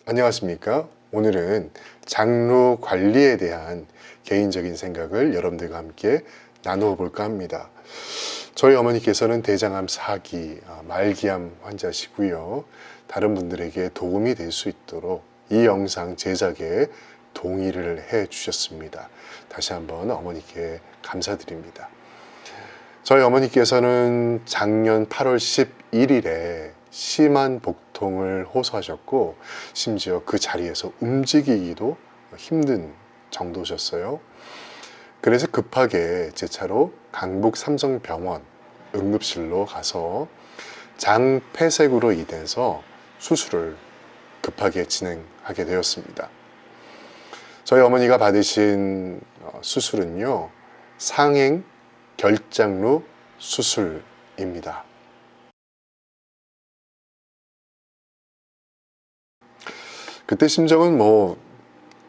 안녕하십니까? 오늘은 장루 관리에 대한 개인적인 생각을 여러분들과 함께 나누어 볼까 합니다. 저희 어머니께서는 대장암 4기 말기암 환자시고요. 다른 분들에게 도움이 될 수 있도록 이 영상 제작에 동의를 해 주셨습니다. 다시 한번 어머니께 감사드립니다. 저희 어머니께서는 작년 8월 11일에 심한 복통을 호소하셨고 심지어 그 자리에서 움직이기도 힘든 정도셨어요. 그래서 급하게 제 차로 강북 삼성병원 응급실로 가서 장 폐색으로 인해서 수술을 급하게 진행하게 되었습니다. 저희 어머니가 받으신 수술은요, 상행 결장루 수술입니다. 그때 심정은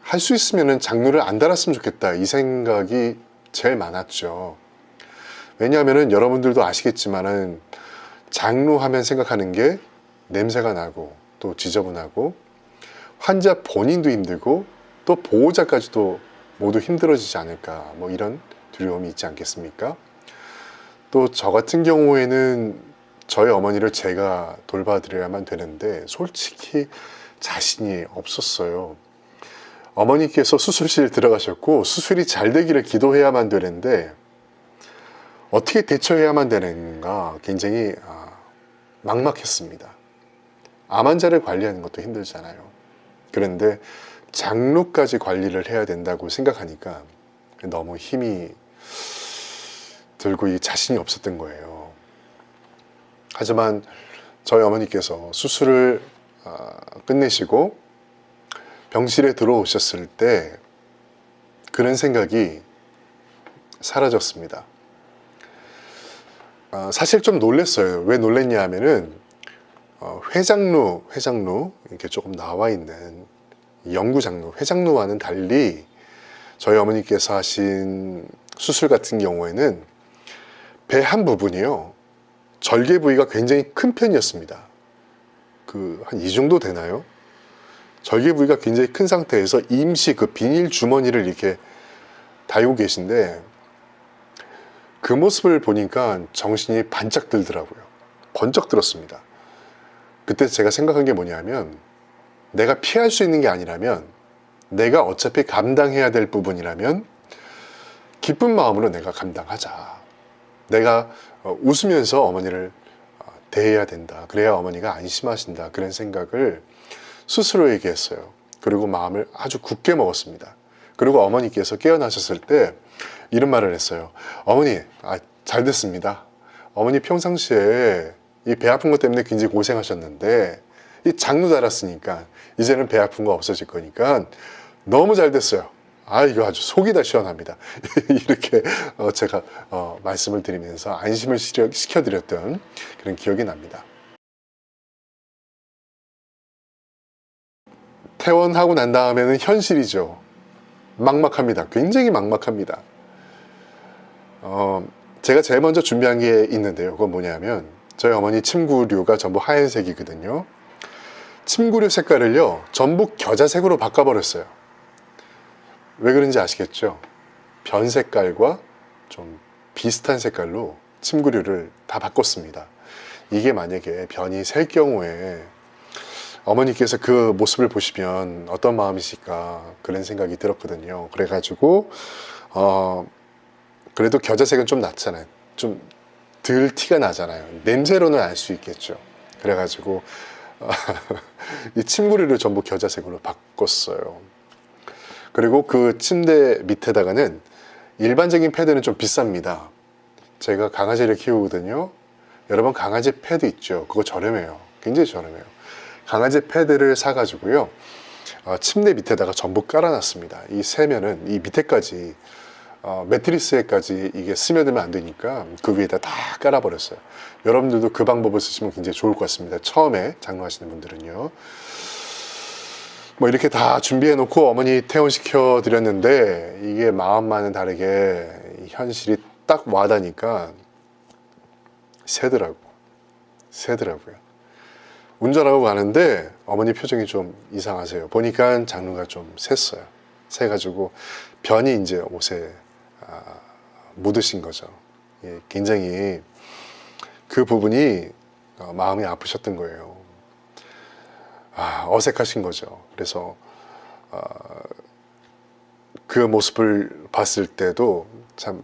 할 수 있으면 장루를 안 달았으면 좋겠다, 이 생각이 제일 많았죠. 왜냐하면 여러분들도 아시겠지만은 장루 하면 생각하는 게 냄새가 나고 또 지저분하고 환자 본인도 힘들고 또 보호자까지도 모두 힘들어지지 않을까, 이런 두려움이 있지 않겠습니까? 또 저 같은 경우에는 저희 어머니를 제가 돌봐드려야만 되는데 솔직히 자신이 없었어요. 어머니께서 수술실 들어가셨고 수술이 잘 되기를 기도해야만 되는데 어떻게 대처해야만 되는가 굉장히 막막했습니다. 암 환자를 관리하는 것도 힘들잖아요. 그런데 장루까지 관리를 해야 된다고 생각하니까 너무 힘이 들고 이 자신이 없었던 거예요. 하지만 저희 어머니께서 수술을 끝내시고 병실에 들어오셨을 때 그런 생각이 사라졌습니다. 사실 좀 놀랐어요. 왜 놀랐냐 하면은 회장루 이렇게 조금 나와 있는 영구장루, 회장루와는 달리 저희 어머니께서 하신 수술 같은 경우에는 배 한 부분이요, 절개 부위가 굉장히 큰 편이었습니다. 한 이 정도 되나요? 절개 부위가 굉장히 큰 상태에서 임시 비닐 주머니를 이렇게 달고 계신데 그 모습을 보니까 정신이 반짝 들더라고요. 번쩍 들었습니다. 그때 제가 생각한 게 뭐냐면, 내가 피할 수 있는 게 아니라면, 내가 어차피 감당해야 될 부분이라면 기쁜 마음으로 내가 감당하자. 내가 웃으면서 어머니를 대해야 된다. 그래야 어머니가 안심하신다. 그런 생각을 스스로 얘기했어요. 그리고 마음을 아주 굳게 먹었습니다. 그리고 어머니께서 깨어나셨을 때 이런 말을 했어요. 어머니, 잘 됐습니다. 어머니 평상시에 이 배 아픈 것 때문에 굉장히 고생하셨는데 이 장루 달았으니까 이제는 배 아픈 거 없어질 거니까 너무 잘 됐어요. 이거 아주 속이 다 시원합니다. 이렇게 제가 말씀을 드리면서 안심을 시켜드렸던 그런 기억이 납니다. 퇴원하고 난 다음에는 현실이죠. 막막합니다. 굉장히 막막합니다. 제가 제일 먼저 준비한 게 있는데요. 그건 뭐냐면 저희 어머니 침구류가 전부 하얀색이거든요. 침구류 색깔을요, 전부 겨자색으로 바꿔버렸어요. 왜 그런지 아시겠죠? 변 색깔과 좀 비슷한 색깔로 침구류를 다 바꿨습니다. 이게 만약에 변이 셀 경우에 어머니께서 그 모습을 보시면 어떤 마음이실까, 그런 생각이 들었거든요. 그래가지고 그래도 겨자색은 좀 낫잖아요. 좀 덜 티가 나잖아요. 냄새로는 알 수 있겠죠. 그래가지고 이 침구류를 전부 겨자색으로 바꿨어요. 그리고 그 침대 밑에다가는 일반적인 패드는 좀 비쌉니다. 제가 강아지를 키우거든요. 여러분, 강아지 패드 있죠? 그거 저렴해요. 굉장히 저렴해요. 강아지 패드를 사가지고요, 침대 밑에다가 전부 깔아놨습니다. 이 세면은 이 밑에까지 매트리스에까지 이게 스며들면 안 되니까 그 위에다 다 깔아버렸어요. 여러분들도 그 방법을 쓰시면 굉장히 좋을 것 같습니다. 처음에 장루하시는 분들은요. 이렇게 다 준비해 놓고 어머니 퇴원시켜 드렸는데 이게 마음만은 다르게 현실이 딱 와닿으니까 세더라고요. 운전하고 가는데 어머니 표정이 좀 이상하세요. 보니까 장루가 좀 샜어요. 새가지고 변이 이제 옷에 묻으신 거죠. 예, 굉장히 그 부분이 마음이 아프셨던 거예요. 어색하신 거죠. 그래서 그 모습을 봤을 때도 참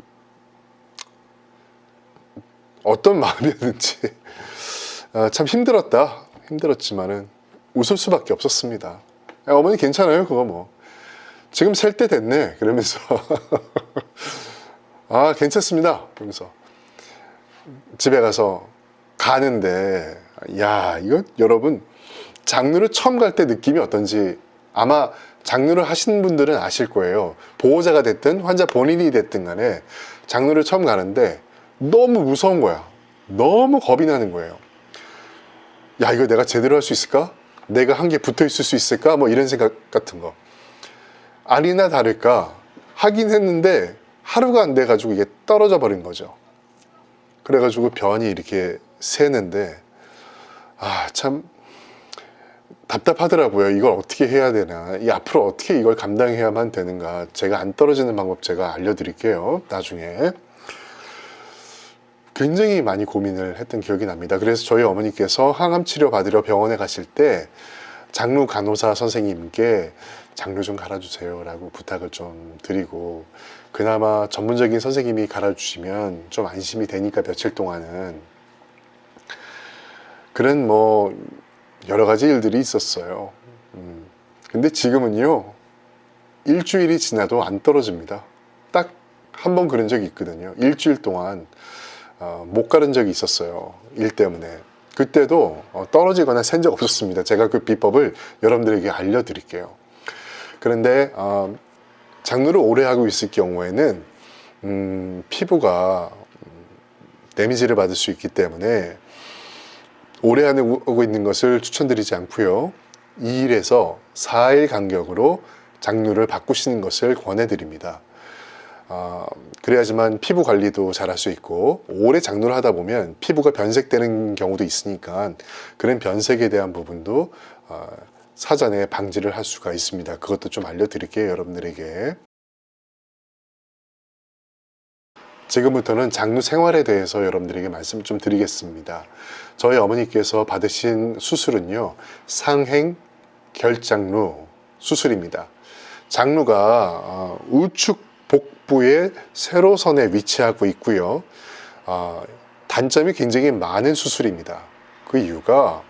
어떤 마음이었는지 참 힘들었지만은 웃을 수밖에 없었습니다. 어머니 괜찮아요, 그거 뭐 지금 셀 때 됐네 그러면서 괜찮습니다 그러면서 집에 가서 가는데, 이거 여러분 장르를 처음 갈 때 느낌이 어떤지 아마 장르를 하시는 분들은 아실 거예요. 보호자가 됐든 환자 본인이 됐든 간에 장르를 처음 가는데 너무 무서운 거야. 너무 겁이 나는 거예요. 이거 내가 제대로 할 수 있을까? 내가 한 개 붙어 있을 수 있을까? 뭐 이런 생각 같은 거. 아니나 다를까 하긴 했는데 하루가 안 돼가지고 이게 떨어져 버린 거죠. 그래가지고 변이 이렇게 새는데 참 답답하더라고요. 이걸 어떻게 해야 되나, 앞으로 어떻게 이걸 감당해야만 되는가. 제가 안 떨어지는 방법 제가 알려드릴게요, 나중에. 굉장히 많이 고민을 했던 기억이 납니다. 그래서 저희 어머니께서 항암 치료 받으러 병원에 가실 때 장루 간호사 선생님께 장루 좀 갈아주세요 라고 부탁을 좀 드리고, 그나마 전문적인 선생님이 갈아주시면 좀 안심이 되니까 며칠 동안은, 그런 뭐 여러 가지 일들이 있었어요. 근데 지금은요, 일주일이 지나도 안 떨어집니다. 딱 한 번 그런 적이 있거든요. 일주일 동안 못 가른 적이 있었어요, 일 때문에. 그때도 떨어지거나 센 적 없었습니다. 제가 그 비법을 여러분들에게 알려드릴게요. 그런데 장루를 오래 하고 있을 경우에는 피부가 데미지를 받을 수 있기 때문에 오래 하고 있는 것을 추천드리지 않고요, 2일에서 4일 간격으로 장루를 바꾸시는 것을 권해드립니다. 그래야지만 피부 관리도 잘 할 수 있고, 오래 장루를 하다 보면 피부가 변색되는 경우도 있으니까 그런 변색에 대한 부분도 사전에 방지를 할 수가 있습니다. 그것도 좀 알려드릴게요, 여러분들에게. 지금부터는 장루 생활에 대해서 여러분들에게 말씀 좀 드리겠습니다. 저희 어머니께서 받으신 수술은요, 상행 결장루 수술입니다. 장루가 우측 복부의 세로선에 위치하고 있고요, 단점이 굉장히 많은 수술입니다. 그 이유가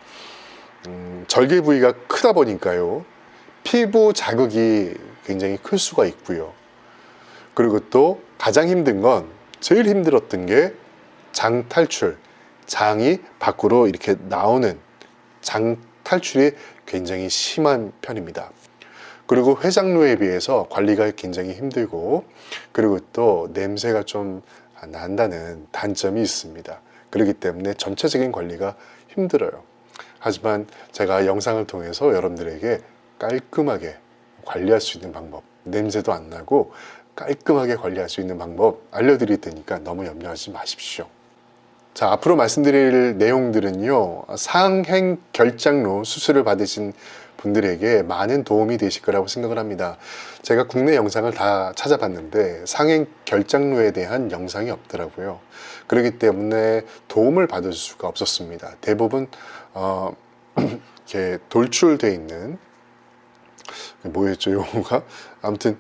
절개 부위가 크다 보니까요, 피부 자극이 굉장히 클 수가 있고요. 그리고 또 가장 힘든 건, 제일 힘들었던 게 장 탈출, 장이 밖으로 이렇게 나오는 장 탈출이 굉장히 심한 편입니다. 그리고 회장루에 비해서 관리가 굉장히 힘들고, 그리고 또 냄새가 좀 난다는 단점이 있습니다. 그렇기 때문에 전체적인 관리가 힘들어요. 하지만 제가 영상을 통해서 여러분들에게 깔끔하게 관리할 수 있는 방법, 냄새도 안 나고 깔끔하게 관리할 수 있는 방법 알려드릴 테니까 너무 염려하지 마십시오. 자, 앞으로 말씀드릴 내용들은요, 상행 결장루 수술을 받으신 분들에게 많은 도움이 되실 거라고 생각을 합니다. 제가 국내 영상을 다 찾아봤는데 상행 결장루에 대한 영상이 없더라고요. 그렇기 때문에 도움을 받을 수가 없었습니다. 대부분 이렇게 돌출되어 있는, 뭐였죠 용어가? 아무튼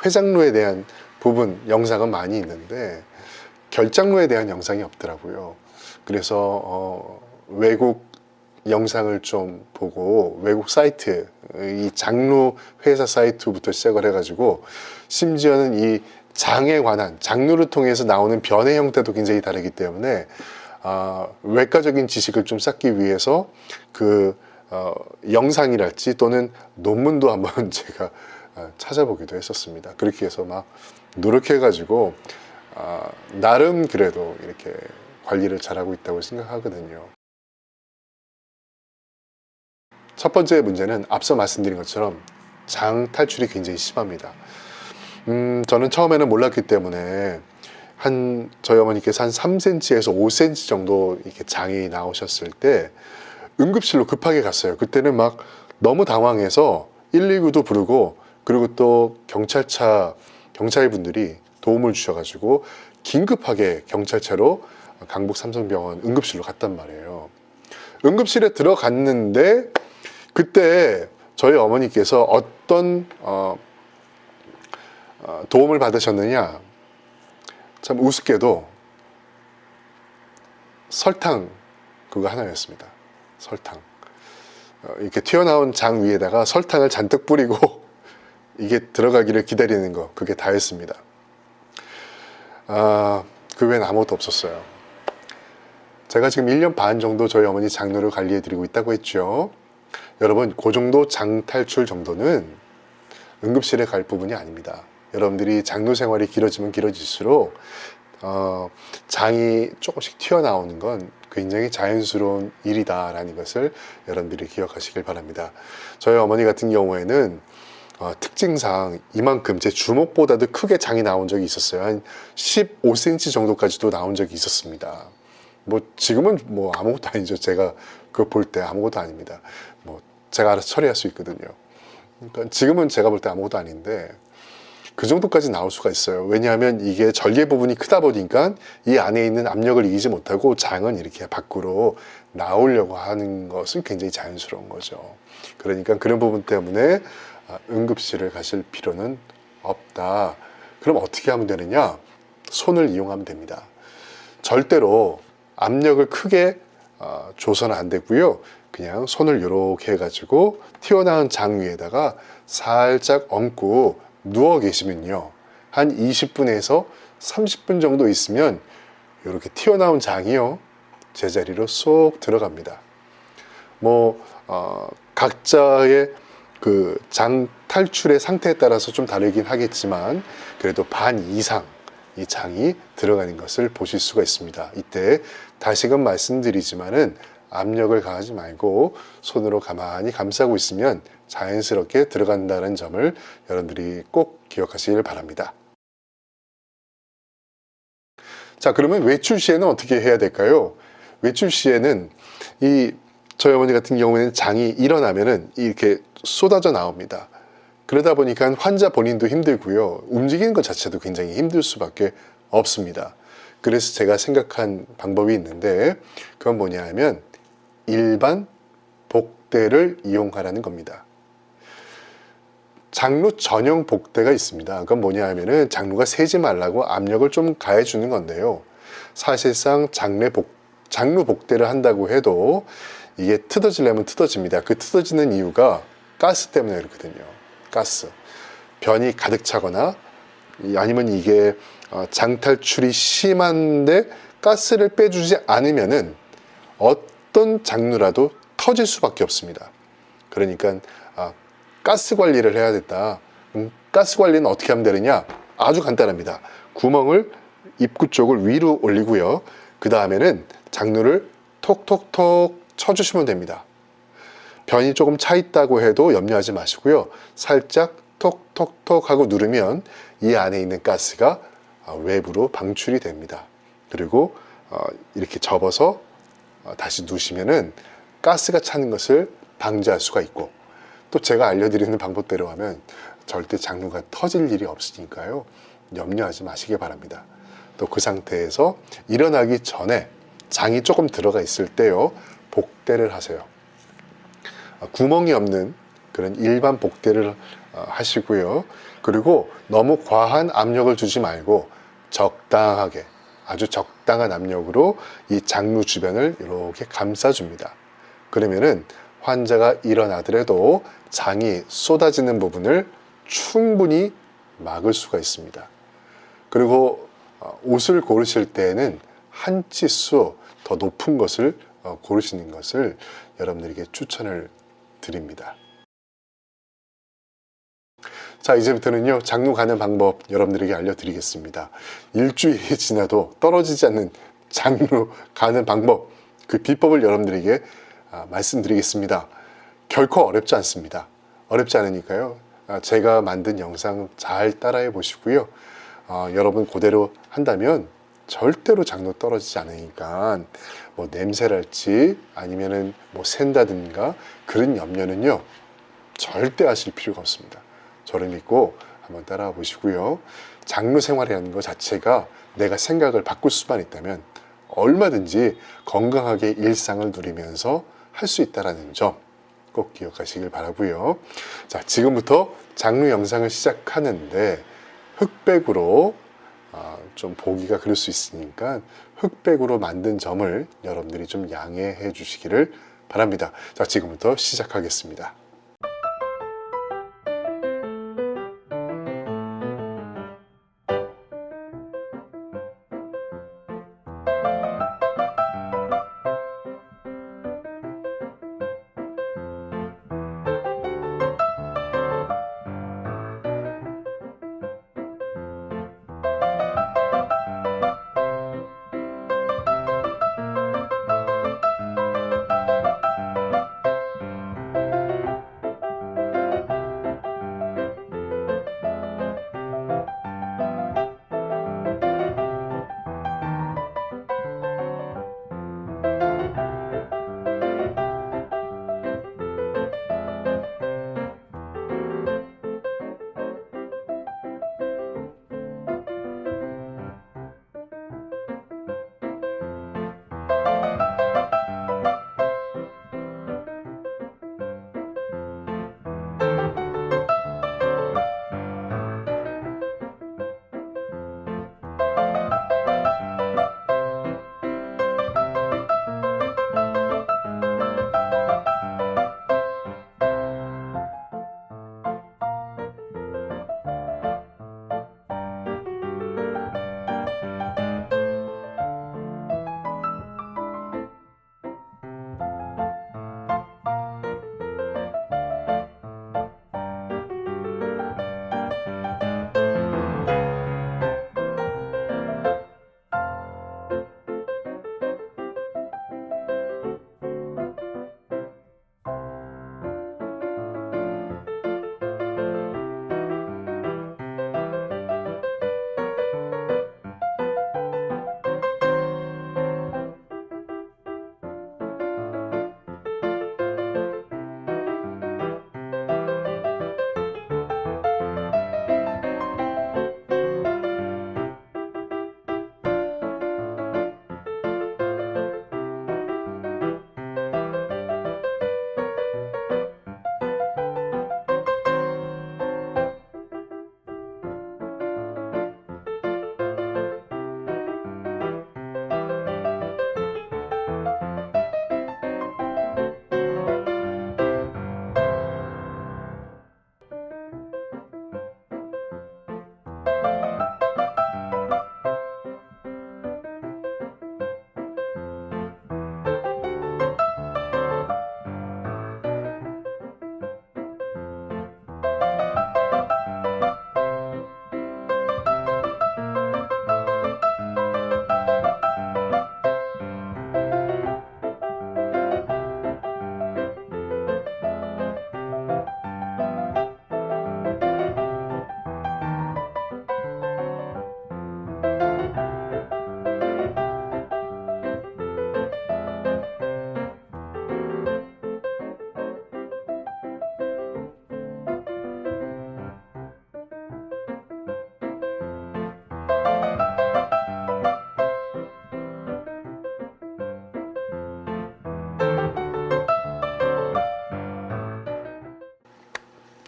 회장루에 대한 부분 영상은 많이 있는데 결장루에 대한 영상이 없더라고요. 그래서 외국 영상을 좀 보고, 외국 사이트, 이 장루 회사 사이트부터 시작을 해가지고, 심지어는 이 장에 관한, 장루를 통해서 나오는 변의 형태도 굉장히 다르기 때문에 외과적인 지식을 좀 쌓기 위해서 그 영상이랄지 또는 논문도 한번 제가 찾아보기도 했었습니다. 그렇게 해서 막 노력해가지고 나름 그래도 이렇게 관리를 잘하고 있다고 생각하거든요. 첫 번째 문제는 앞서 말씀드린 것처럼 장 탈출이 굉장히 심합니다. 저는 처음에는 몰랐기 때문에 저희 어머니께서 한 3cm에서 5cm 정도 이렇게 장이 나오셨을 때 응급실로 급하게 갔어요. 그때는 막 너무 당황해서 119도 부르고, 그리고 또 경찰 분들이 도움을 주셔가지고 긴급하게 경찰차로 강북 삼성병원 응급실로 갔단 말이에요. 응급실에 들어갔는데 그때 저희 어머니께서 어떤 도움을 받으셨느냐, 참 우습게도 설탕 그거 하나였습니다. 설탕. 이렇게 튀어나온 장 위에다가 설탕을 잔뜩 뿌리고 이게 들어가기를 기다리는 거, 그게 다였습니다. 그 외엔 아무것도 없었어요. 제가 지금 1년 반 정도 저희 어머니 장로를 관리해드리고 있다고 했죠. 여러분, 그 정도 장 탈출 정도는 응급실에 갈 부분이 아닙니다. 여러분들이 장로 생활이 길어지면 길어질수록 장이 조금씩 튀어나오는 건 굉장히 자연스러운 일이다라는 것을 여러분들이 기억하시길 바랍니다. 저희 어머니 같은 경우에는 특징상 이만큼, 제 주먹보다도 크게 장이 나온 적이 있었어요. 한 15cm 정도까지도 나온 적이 있었습니다. 뭐 지금은 뭐 아무것도 아니죠. 제가 그거 볼 때 아무것도 아닙니다. 뭐 제가 알아서 처리할 수 있거든요. 그러니까 지금은 제가 볼 때 아무것도 아닌데 그 정도까지 나올 수가 있어요. 왜냐하면 이게 절개 부분이 크다 보니까 이 안에 있는 압력을 이기지 못하고 장은 이렇게 밖으로 나오려고 하는 것은 굉장히 자연스러운 거죠. 그러니까 그런 부분 때문에 응급실을 가실 필요는 없다. 그럼 어떻게 하면 되느냐? 손을 이용하면 됩니다. 절대로 압력을 크게 줘서는 안 되고요. 그냥 손을 이렇게 해가지고 튀어나온 장 위에다가 살짝 얹고 누워 계시면요, 한 20분에서 30분 정도 있으면 이렇게 튀어나온 장이요, 제자리로 쏙 들어갑니다. 뭐 각자의 그 장 탈출의 상태에 따라서 좀 다르긴 하겠지만 그래도 반 이상 이 장이 들어가는 것을 보실 수가 있습니다. 이때 다시금 말씀드리지만은 압력을 가하지 말고 손으로 가만히 감싸고 있으면 자연스럽게 들어간다는 점을 여러분들이 꼭 기억하시길 바랍니다. 자, 그러면 외출 시에는 어떻게 해야 될까요? 외출 시에는 저희 어머니 같은 경우에는 장이 일어나면은 이렇게 쏟아져 나옵니다. 그러다 보니까 환자 본인도 힘들고요, 움직이는 것 자체도 굉장히 힘들 수밖에 없습니다. 그래서 제가 생각한 방법이 있는데 그건 뭐냐 하면 일반 복대를 이용하라는 겁니다. 장루 전용 복대가 있습니다. 그건 뭐냐 하면은 장루가 새지 말라고 압력을 좀 가해주는 건데요, 사실상 장루 복대를 한다고 해도 이게 뜯어지려면 뜯어집니다. 그 뜯어지는 이유가 가스 때문에 그렇거든요. 가스. 변이 가득 차거나 아니면 이게 장 탈출이 심한데 가스를 빼주지 않으면은 어떤 장루라도 터질 수밖에 없습니다. 그러니까 가스 관리를 해야 됐다. 가스 관리는 어떻게 하면 되느냐? 아주 간단합니다. 구멍을 입구 쪽을 위로 올리고요, 그 다음에는 장루를 톡톡톡 쳐주시면 됩니다. 변이 조금 차 있다고 해도 염려하지 마시고요, 살짝 톡톡톡 하고 누르면 이 안에 있는 가스가 외부로 방출이 됩니다. 그리고 이렇게 접어서 다시 누시면은 가스가 차는 것을 방지할 수가 있고, 또 제가 알려드리는 방법대로 하면 절대 장루가 터질 일이 없으니까요, 염려하지 마시기 바랍니다. 또 그 상태에서 일어나기 전에 장이 조금 들어가 있을 때요, 복대를 하세요. 구멍이 없는 그런 일반 복대를 하시고요, 그리고 너무 과한 압력을 주지 말고 적당하게, 아주 적당한 압력으로 이 장루 주변을 이렇게 감싸줍니다. 그러면은 환자가 일어나더라도 장이 쏟아지는 부분을 충분히 막을 수가 있습니다. 그리고 옷을 고르실 때에는 한 치수 더 높은 것을 고르시는 것을 여러분들에게 추천을 드립니다. 자, 이제부터는요, 장루 가는 방법 여러분들에게 알려드리겠습니다. 일주일이 지나도 떨어지지 않는 장루 가는 방법, 그 비법을 여러분들에게 말씀드리겠습니다. 결코 어렵지 않습니다. 어렵지 않으니까요, 제가 만든 영상 잘 따라해 보시고요, 여러분 그대로 한다면 절대로 장로 떨어지지 않으니까 뭐 냄새랄지 아니면은 뭐 샌다든가 그런 염려는요 절대 하실 필요가 없습니다. 저를 믿고 한번 따라와 보시고요. 장로 생활이라는 것 자체가 내가 생각을 바꿀 수만 있다면 얼마든지 건강하게 일상을 누리면서 할 수 있다는 점 꼭 기억하시길 바라고요. 자, 지금부터 장로 영상을 시작하는데 흑백으로 좀 보기가 그럴 수 있으니까 흑백으로 만든 점을 여러분들이 좀 양해해 주시기를 바랍니다. 자, 지금부터 시작하겠습니다.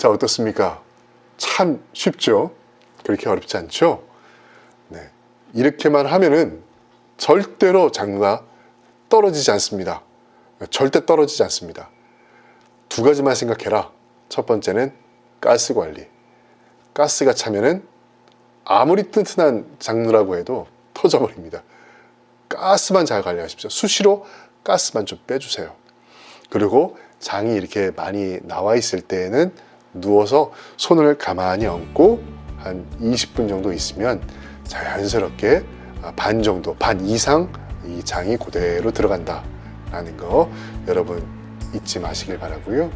자, 어떻습니까? 참 쉽죠? 그렇게 어렵지 않죠? 네. 이렇게만 하면은 절대로 장르가 떨어지지 않습니다. 절대 떨어지지 않습니다. 두 가지만 생각해라. 첫 번째는 가스 관리. 가스가 차면은 아무리 튼튼한 장르라고 해도 터져버립니다. 가스만 잘 관리하십시오. 수시로 가스만 좀 빼주세요. 그리고 장이 이렇게 많이 나와 있을 때에는 누워서 손을 가만히 얹고 한 20분 정도 있으면 자연스럽게 반 정도, 반 이상 이 장이 그대로 들어간다 라는 거 여러분 잊지 마시길 바라고요.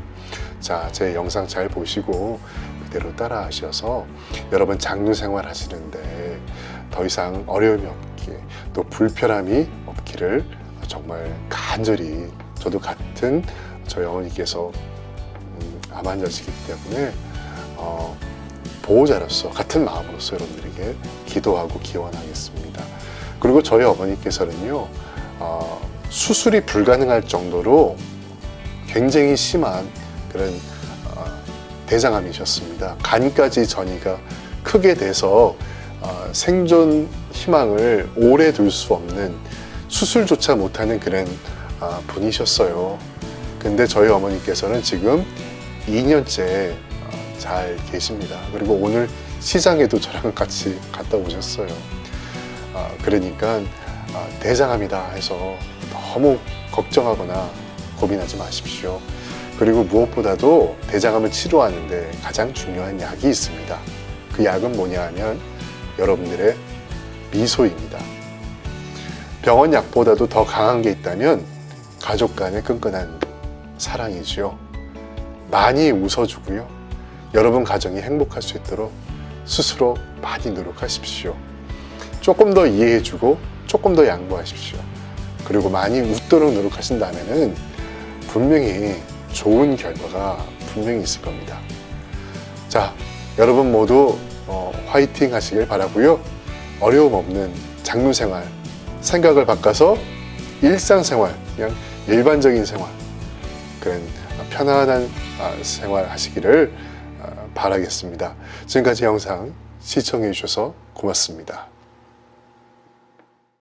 자, 제 영상 잘 보시고 그대로 따라 하셔서 여러분 장로 생활 하시는데 더 이상 어려움이 없게 분들에게 또 불편함이 없기를 정말 간절히, 저도 같은 저희 어머니께서 암 환자시기 때문에 보호자로서 같은 마음으로서 여러분들에게 기도하고 기원하겠습니다. 그리고 저희 어머니께서는요, 수술이 불가능할 정도로 굉장히 심한 그런 대장암이셨습니다. 간까지 전이가 크게 돼서 생존 희망을 오래 둘 수 없는, 수술조차 못하는 그런 분이셨어요. 근데 저희 어머니께서는 지금 2년째 잘 계십니다. 그리고 오늘 시장에도 저랑 같이 갔다 오셨어요. 그러니까 대장암이다 해서 너무 걱정하거나 고민하지 마십시오. 그리고 무엇보다도 대장암을 치료하는데 가장 중요한 약이 있습니다. 그 약은 뭐냐 하면 여러분들의 미소입니다. 병원 약보다도 더 강한 게 있다면 가족 간의 끈끈한 사랑이지요. 많이 웃어주고요. 여러분 가정이 행복할 수 있도록 스스로 많이 노력하십시오. 조금 더 이해해주고 조금 더 양보하십시오. 그리고 많이 웃도록 노력하신다면 분명히 좋은 결과가 분명히 있을 겁니다. 자, 여러분 모두 화이팅 하시길 바라고요. 어려움 없는 장로 생활, 생각을 바꿔서 일상생활, 그냥 일반적인 생활, 그런 편안한 생활 하시기를 바라겠습니다. 지금까지 영상 시청해 주셔서 고맙습니다.